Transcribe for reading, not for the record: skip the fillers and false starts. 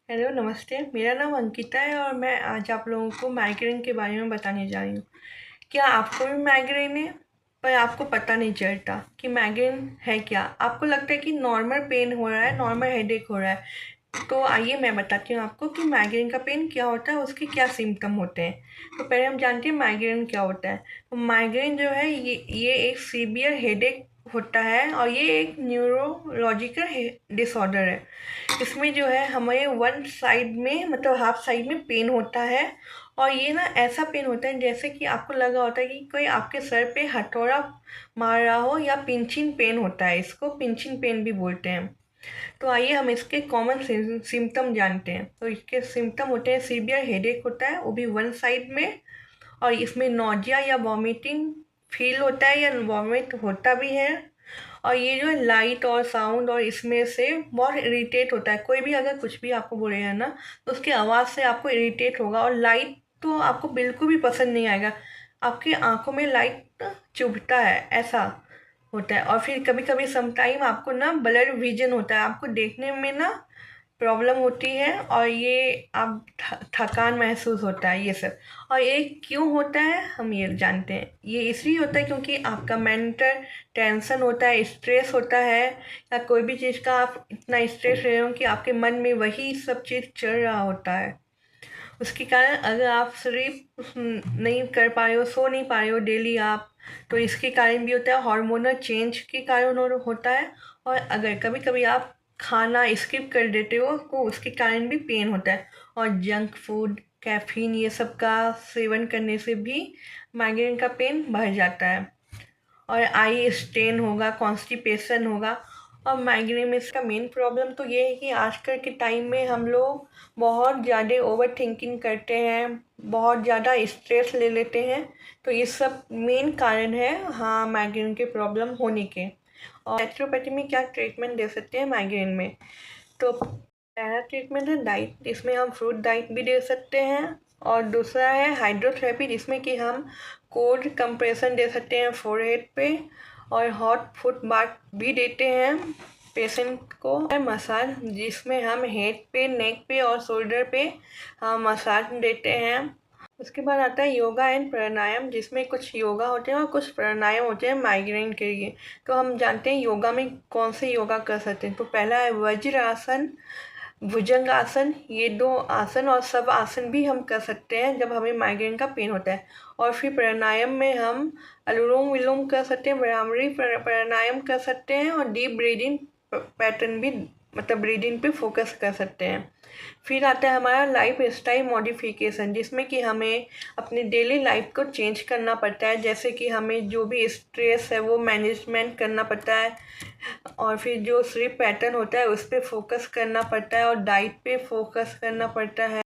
Hello, नमस्ते। मेरा नाम अंकिता है और मैं आज आप लोगों को माइग्रेन के बारे में बताने जा रही हूँ। क्या आपको भी माइग्रेन है पर आपको पता नहीं चलता कि माइग्रेन है क्या? आपको लगता है कि नॉर्मल पेन हो रहा है, नॉर्मल हेडेक हो रहा है। तो आइए मैं बताती हूँ आपको कि माइग्रेन का पेन क्या होता है, उसके क्या सिम्टम होते हैं। तो पहले हम जानते हैं माइग्रेन क्या होता है। तो माइग्रेन जो है ये एक सीवियर हेडेक होता है और ये एक न्यूरोलॉजिकल डिसऑर्डर है। इसमें जो है हमें वन साइड में मतलब हाफ साइड में पेन होता है। और ये ना ऐसा पेन होता है जैसे कि आपको लगा होता है कि कोई आपके सर पे हथौड़ा मार रहा हो, या पिंचिंग पेन होता है, इसको पिंचिंग पेन भी बोलते हैं। तो आइए हम इसके कॉमन सिम्टम जानते हैं। तो इसके सिम्टम होते हैं, सीवियर हेडेक होता है वो भी वन साइड में, और इसमें नोजिया या वॉमिटिंग फील होता है या वॉमिट होता भी है। और ये जो है लाइट और साउंड और इसमें से बहुत इरिटेट होता है। कोई भी अगर कुछ भी आपको बोलेगा ना तो उसकी आवाज़ से आपको इरिटेट होगा, और लाइट तो आपको बिल्कुल भी पसंद नहीं आएगा। आपकी आंखों में लाइट चुभता है, ऐसा होता है। और फिर कभी कभी समटाइम आपको ना ब्लर विजन होता है, आपको देखने में ना प्रॉब्लम होती है, और ये आप थकान महसूस होता है, ये सब। और ये क्यों होता है हम ये जानते हैं। ये इसलिए होता है क्योंकि आपका मेंटल टेंशन होता है, स्ट्रेस होता है, या कोई भी चीज़ का आप इतना स्ट्रेस रहे हो कि आपके मन में वही सब चीज़ चल रहा होता है। उसके कारण अगर आप स्लीप नहीं कर पा रहे हो, सो नहीं पा रहे हो डेली आप, तो इसके कारण भी होता है। हार्मोनल चेंज के कारण होता है। और अगर कभी कभी आप खाना स्किप कर देते हो तो उसके कारण भी पेन होता है। और जंक फूड, कैफीन, ये सब का सेवन करने से भी माइग्रेन का पेन बढ़ जाता है। और आई स्ट्रेन होगा, कॉन्स्टिपेशन होगा। और माइग्रेन में इसका मेन प्रॉब्लम तो ये है कि आजकल के टाइम में हम लोग बहुत ज़्यादा ओवर थिंकिंग करते हैं, बहुत ज़्यादा स्ट्रेस ले लेते हैं। तो ये सब मेन कारण है, हाँ, माइग्रेन के प्रॉब्लम होने के। और नेचुरोपैथी में क्या ट्रीटमेंट दे सकते हैं माइग्रेन में? तो पहला ट्रीटमेंट है डाइट, इसमें हम फ्रूट डाइट भी दे सकते हैं। और दूसरा है हाइड्रोथेरेपी, जिसमें कि हम कोल्ड कंप्रेशन दे सकते हैं फोरहेड पे, और हॉट फुट बाथ भी देते हैं पेशेंट को। मसाज, जिसमें हम हेड पे, नेक पे और शोल्डर पे हम मसाज देते हैं। उसके बाद आता है योगा एंड प्राणायाम, जिसमें कुछ योगा होते हैं और कुछ प्राणायाम होते हैं माइग्रेन के लिए। तो हम जानते हैं योगा में कौन से योगा कर सकते हैं। तो पहला है वज्र आसन, भुजंग आसन, ये दो आसन और सब आसन भी हम कर सकते हैं जब हमें माइग्रेन का पेन होता है। और फिर प्राणायाम में हम अनुलोम विलोम कर सकते हैं, भ्रामरी प्राणायाम कर सकते हैं, और डीप ब्रीदिंग पैटर्न भी, मतलब ब्रीदिंग पे फोकस कर सकते हैं। फिर आता है हमारा लाइफ स्टाइल मॉडिफिकेशन, जिसमें कि हमें अपनी डेली लाइफ को चेंज करना पड़ता है। जैसे कि हमें जो भी स्ट्रेस है वो मैनेजमेंट करना पड़ता है, और फिर जो स्लीप पैटर्न होता है उस पर फोकस करना पड़ता है, और डाइट पे फोकस करना पड़ता है।